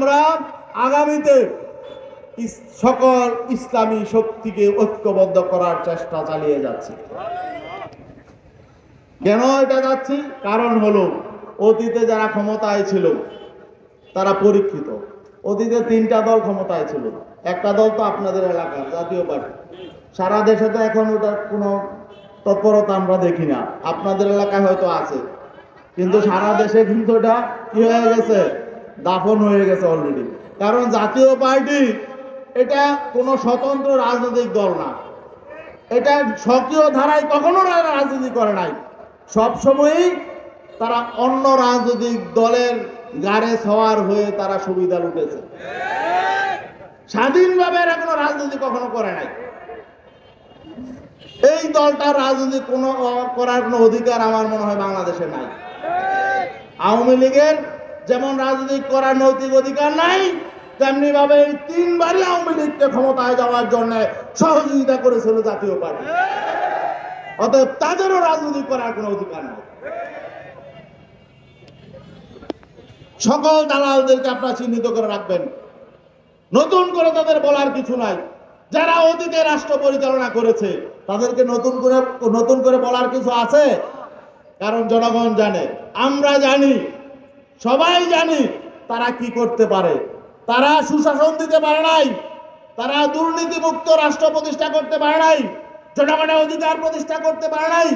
আমরা আগামীতে সকল ইসলামী শক্তিকে ঐক্যবদ্ধ করার চেষ্টা চালিয়ে যাচ্ছি। কেন এটা যাচ্ছি? কারণ হলো অতীতে যারা ক্ষমতায় ছিল তারা পরীক্ষিত। অতীতে 3টা দল ক্ষমতায় ছিল। একটা দল তো আপনাদের এলাকার জাতীয় পার্টি, সারা দেশে তো এখন ওটার কোনো তৎপরতা আমরা দেখি না। আপনাদের এলাকায় হয়তো আছে, কিন্তু সারা দেশে কিন্তু ওটা কি হয়ে গেছে, দাফন হয়ে গেছে অলরেডি। কারণ জাতীয় পার্টি এটা কোনো স্বতন্ত্র রাজনৈতিক দল না, এটা সক্রিয় ধারায় কখনো রাজনীতি করে নাই। সবসময়ই তারা অন্য রাজনৈতিক দলের গাড়ে সওয়ার হয়ে তারা সুবিধা লুটেছে। স্বাধীনভাবে এরা কোনো রাজনীতি কখনো করে নাই। এই দলটার রাজনীতি করার কোনো অধিকার আমার মনে হয় বাংলাদেশে নাই। আওয়ামী লীগের যেমন রাজনীতি করার নৈতিক অধিকার নাই, তেমনি ভাবে 3বারই আওয়ামী লীগকে ক্ষমতায় যাওয়ার জন্য সহযোগিতা করেছিল জাতীয় পার্টি। অতএব তাদেরও রাজনীতি করার কোনো অধিকার নাই। সকল দালালদেরকে আপনারা চিহ্নিত করে রাখবেন। নতুন করে তাদের বলার কিছু নাই। যারা অতীতে রাষ্ট্র পরিচালনা করেছে তাদেরকে নতুন করে বলার কিছু আছে? কারণ জনগণ জানে, আমরা জানি, সবাই জানি তারা কি করতে পারে। তারা সুশাসন দিতে পারে নাই, তারা দুর্নীতিমুক্ত রাষ্ট্র প্রতিষ্ঠা করতে পারে নাই, জনগণের অধিকার প্রতিষ্ঠা করতে পারে নাই,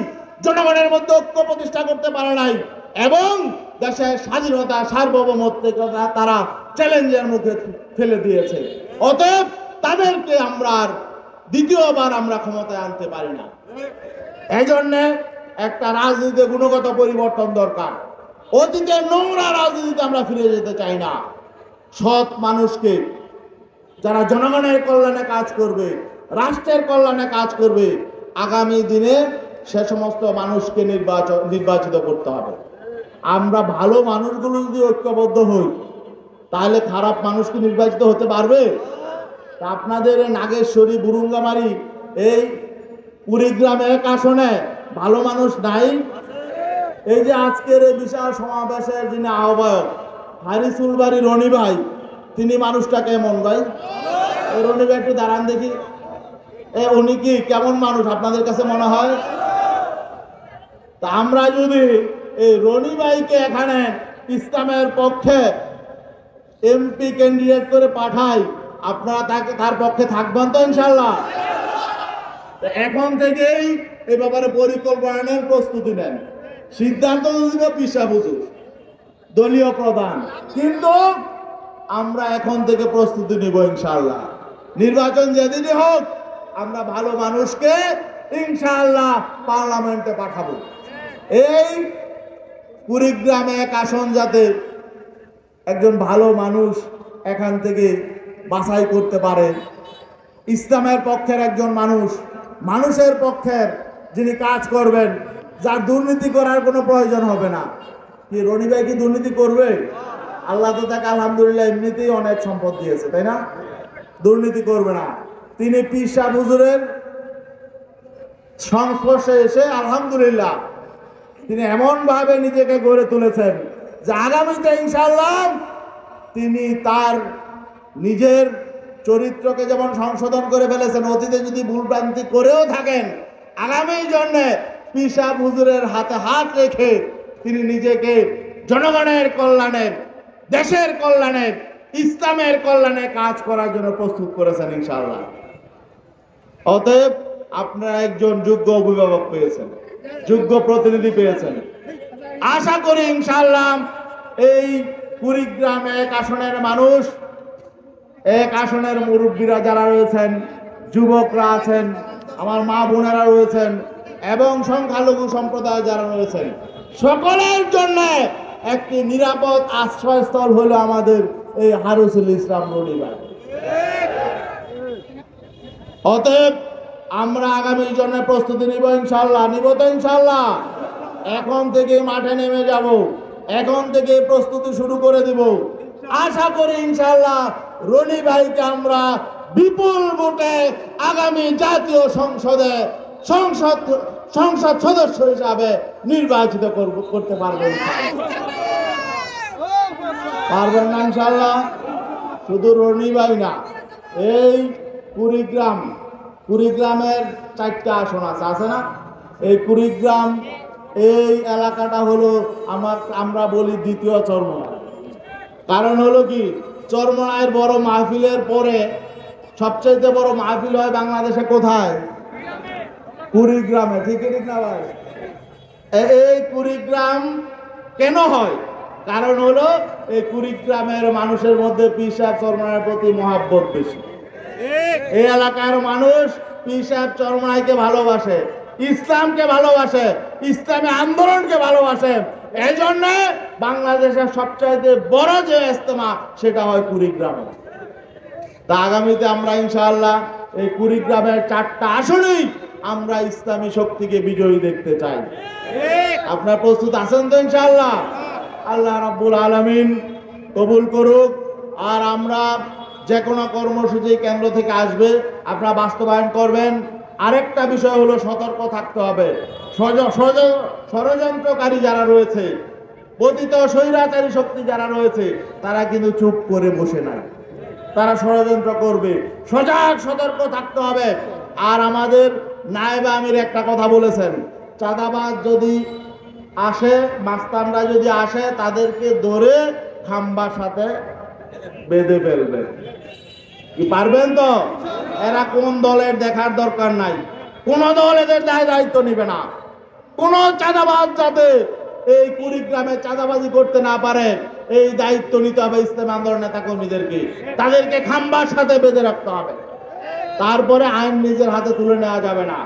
জনগণের মধ্যে ঐক্য প্রতিষ্ঠা করতে পারে নাই, এবং দেশের স্বাধীনতা সার্বভৌমত্বকে তারা চ্যালেঞ্জের মুখে ফেলে দিয়েছে। অতএব তাদেরকে আমরা দ্বিতীয়বার আমরা ক্ষমতায় আনতে পারি না। এই জন্য একটা রাজনীতিতে গুণগত পরিবর্তন দরকার। অতীতের নোংরা রাজনীতিতে আমরা ফিরে যেতে চাই না। সৎ মানুষকে, যারা জনগণের কল্যাণে কাজ করবে, রাষ্ট্রের কল্যাণে কাজ করবে, আগামী দিনে সে সমস্ত মানুষকে নির্বাচিত করতে হবে। আমরা ভালো মানুষগুলো যদি ঐক্যবদ্ধ হই তাহলে খারাপ মানুষকে নির্বাচিত হতে পারবে? আপনাদের নাগেশ্বরী, বুরুঙ্গামারি, এই কুড়িগ্রাম 1 আসনে ভালো মানুষ নাই? এই যে আজকের এই বিশাল সমাবেশের যিনি আহ্বায়ক হারিসুল বাড়ি রনি ভাই, তিনি মানুষটা কেমন ভাই? রনি ভাই একটু দাঁড়ান দেখি, উনি কি কেমন মানুষ আপনাদের কাছে মনে হয়? তা আমরা যদি এই রনি ভাইকে এখানে ইসলামের পক্ষে এমপি ক্যান্ডিডেট করে পাঠাই, আপনারা তার পক্ষে থাকবেন তো ইনশাল্লাহ? এখন থেকেই এই ব্যাপারে পরিকল্পনা নেন, প্রস্তুতি নেন। সিদ্ধান্ত দিবে পিসা হুজুর, দলীয় প্রধান, কিন্তু আমরা এখন থেকে প্রস্তুতি নিব ইনশাল্লাহ। নির্বাচন যেদিনই হোক আমরা ভালো মানুষকে ইনশাল্লাহ পার্লামেন্টে পাঠাবো। এই কুড়িগ্রাম 1 আসন যাতে একজন ভালো মানুষ এখান থেকে বাছাই করতে পারে, ইসলামের পক্ষের একজন মানুষ, মানুষের পক্ষের যিনি কাজ করবেন, যার দুর্নীতি করার কোনো প্রয়োজন হবে না। কি রনি ভাই কি দুর্নীতি করবে? আল্লাহ তো তাকে আলহামদুলিল্লাহ এমনিতেই অনেক সম্পদ দিয়েছে, তাই না? দুর্নীতি করবে না। তিনি পীর সাহেব হুজুরের সংস্পর্শে এসে আলহামদুলিল্লাহ তিনি এমন ভাবে নিজেকে গড়ে তুলেছেন যে আগামীতে ইনশাআল্লাহ তিনি তার নিজের চরিত্রকে যেমন সংশোধন করে ফেলেছেন, অতীতে যদি ভুলভ্রান্তি করেও থাকেন, আগামীর জন্য পীর সাহেব হুজুরের হাতে হাত রেখে তিনি নিজেকে জনগণের কল্যাণে, দেশের কল্যাণে, ইসলামের কল্যাণে কাজ করার জন্য প্রস্তুত করেছেন ইনশাআল্লাহ। অতএব আপনারা একজন যোগ্য অভিভাবক পেয়েছেন, যোগ্য প্রতিনিধি পেয়েছেন। আশা করি ইনশাআল্লাহ এই কুড়িগ্রাম 1 আসনের মানুষ, 1 আসনের মুরব্বীরা যারা রয়েছেন, যুবকরা আছেন, আমার মা বোনেরা রয়েছেন, এবং সংখ্যালঘু সম্প্রদায় যারা রয়েছেন, সকলের জন্য একটি নিরাপদ আশ্রয়স্থল হলো আমাদের এই হারুসুল ইসলাম রনি ভাই। অতএব আমরা আগামীর জন্য প্রস্তুতি নিব ইনশাআল্লাহ। নিব তো ইনশাআল্লাহ? এখন থেকে মাঠে নেমে যাব, এখন থেকে প্রস্তুতি শুরু করে দিব। আশা করি ইনশাআল্লাহ রনি ভাইকে আমরা বিপুল ভোটে আগামী জাতীয় সংসদে সংসদ সদস্য হিসাবে নির্বাচিত করতে পারবেন। পারবেন না ইনশাআল্লাহ? শুধু রনিবাই না, এই কুড়িগ্রামের 4টা আসন আছে না? এই কুড়িগ্রাম এই এলাকাটা হলো আমরা বলি দ্বিতীয় চরমোনাই। কারণ হলো কি, চরমোনাইয়ের বড় মাহফিলের পরে সবচেয়ে বড় মাহফিল হয় বাংলাদেশে কোথায়? কুড়িগ্রামে। ঠিক না ভাই? এই কুড়িগ্রাম কেন হয়? কারণ হলো এই কুড়িগ্রামের মানুষের মধ্যে পীর সাহেব চরমোনাইয়ের প্রতি মহাব্বত বেশি। এই এলাকার মানুষ পীর সাহেব চরমোনাইকে ভালোবাসে, ইসলামকে ভালোবাসে, ইসলামী আন্দোলনকে ভালোবাসে। এই জন্য বাংলাদেশের সবচাইতে বড় যে ইজতেমা সেটা হয় কুড়িগ্রামে। তা আগামীতে আমরা ইনশাআল্লাহ এই কুড়িগ্রামের 4টা আসনেই আমরা ইসলামী শক্তিকে বিজয়ী দেখতে চাই। আপনার প্রস্তুত আছেন তো ইনশাআল্লাহ? আল্লাহ রাব্বুল আলামিন কবুল করুক। আর আমরা যে কোনো কর্মসূচি কেন্দ্র থেকে আসবে আপনারা বাস্তবায়ন করবেন। আরেকটা বিষয় হলো সতর্ক থাকতে হবে। ষড়যন্ত্রকারী যারা রয়েছে, পতিত স্বৈরাচারী শক্তি যারা রয়েছে, তারা কিন্তু চুপ করে বসে নাই, তারা ষড়যন্ত্র করবে। সজাগ সতর্ক থাকতে হবে। আর আমাদের নায়েবে আমির একটা কথা বলেছেন, চাঁদাবাজ যদি আসে, মাস্তানরা যদি আসে, তাদেরকে ধরে খাম্বার সাথে বেঁধে ফেলবে। কি পারবেন তো? এরা কোন দলের দেখার দরকার নাই, কোন দল এদের দায়িত্ব নিবে না। কোন চাঁদাবাজ যাতে এই কুড়িগ্রামে চাঁদাবাজি করতে না পারে, এই দায়িত্ব নিতে হবে ইসলামী আন্দোলন নেতা কর্মীদেরকে। তাদেরকে খাম্বার সাথে বেঁধে রাখতে হবে। তারপরে আইন নিজের হাতে তুলে নেওয়া যাবে না,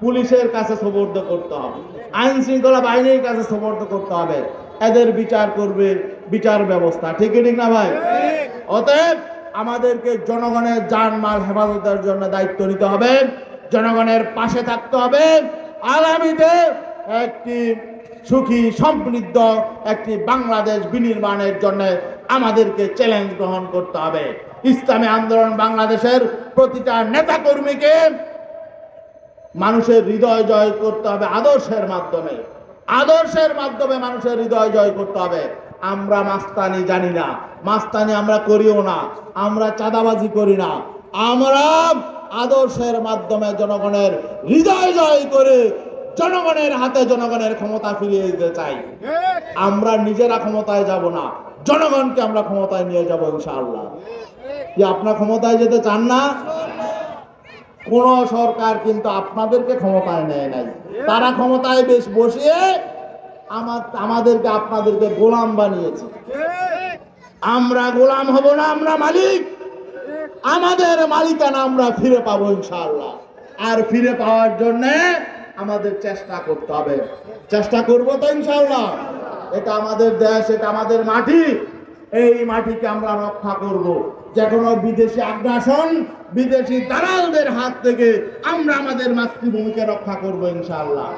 পুলিশের কাছে সোপর্দ করতে হবে, আইন শৃঙ্খলা বাহিনীর কাছে সোপর্দ করতে হবে। এদের বিচার করবে বিচার ব্যবস্থা। ঠিক না ভাই? অতএব আমাদেরকে জনগণের জানমাল হেফাজতের জন্য দায়িত্ব নিতে হবে, জনগণের পাশে থাকতে হবে। আগামীতে একটি সুখী সমৃদ্ধ একটি বাংলাদেশ বিনির্মাণের জন্য আমাদেরকে চ্যালেঞ্জ গ্রহণ করতে হবে। ইসলামী আন্দোলন বাংলাদেশের প্রতিটা নেতা কর্মীকে মানুষের হৃদয় জয় করতে হবে আদর্শের মাধ্যমে। আদর্শের মাধ্যমে মানুষের হৃদয় জয় করতে হবে। আমরা মাস্তানি জানি না, মাস্তানি আমরা করিও না, আমরা চাঁদাবাজি করি না। আমরা আদর্শের মাধ্যমে জনগণের হৃদয় জয় করে জনগণের হাতে জনগণের ক্ষমতা ফিরিয়ে দিতে চাই। আমরা নিজেরা ক্ষমতায় যাব না, জনগণকে আমরা ক্ষমতায় নিয়ে যাব ইনশাআল্লাহ। কি আপনারা ক্ষমতায় যেতে চান না? কোন সরকার কিন্তু আপনাদেরকে ক্ষমতায় নেয় নাই, তারা ক্ষমতায় বেশ বসিয়ে আমাদেরকে আপনাদেরকে গোলাম বানিয়েছে। আমরা গোলাম হব না, আমরা মালিক। আমাদের মালিকানা আমরা ফিরে পাবো ইনশাআল্লাহ। আর ফিরে পাওয়ার জন্য আমাদের চেষ্টা করতে হবে। চেষ্টা করবো তো ইনশাআল্লাহ। এটা আমাদের দেশ, এটা আমাদের মাটি। এই মাটিকে আমরা রক্ষা করব। যে কোনো বিদেশি আগ্রাসন, বিদেশি দালালদের হাত থেকে আমরা আমাদের মাতৃভূমিকে রক্ষা করব ইনশাআল্লাহ।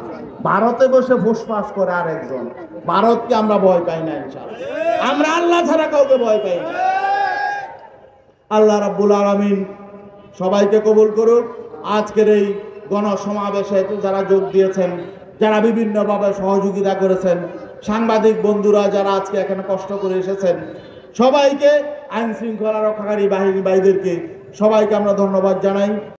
ভারতে বসে ফুসফাস করে আরেকজন, ভারতকে আমরা ভয় পাই না ইনশাআল্লাহ। আমরা আল্লাহ ছাড়া কাউকে ভয় পাই না। আল্লাহ রাব্বুল আলামিন সবাইকে কবুল করুক। আজকের এই গণসমাবেশে যারা যোগ দিয়েছেন, যারা বিভিন্নভাবে সহযোগিতা করেছেন, সাংবাদিক বন্ধুরা যারা আজকে এখানে কষ্ট করে এসেছেন, সবাইকে, আইন শৃঙ্খলা রক্ষাকারী বাহিনী ভাইদেরকে সবাইকে আমরা ধন্যবাদ জানাই।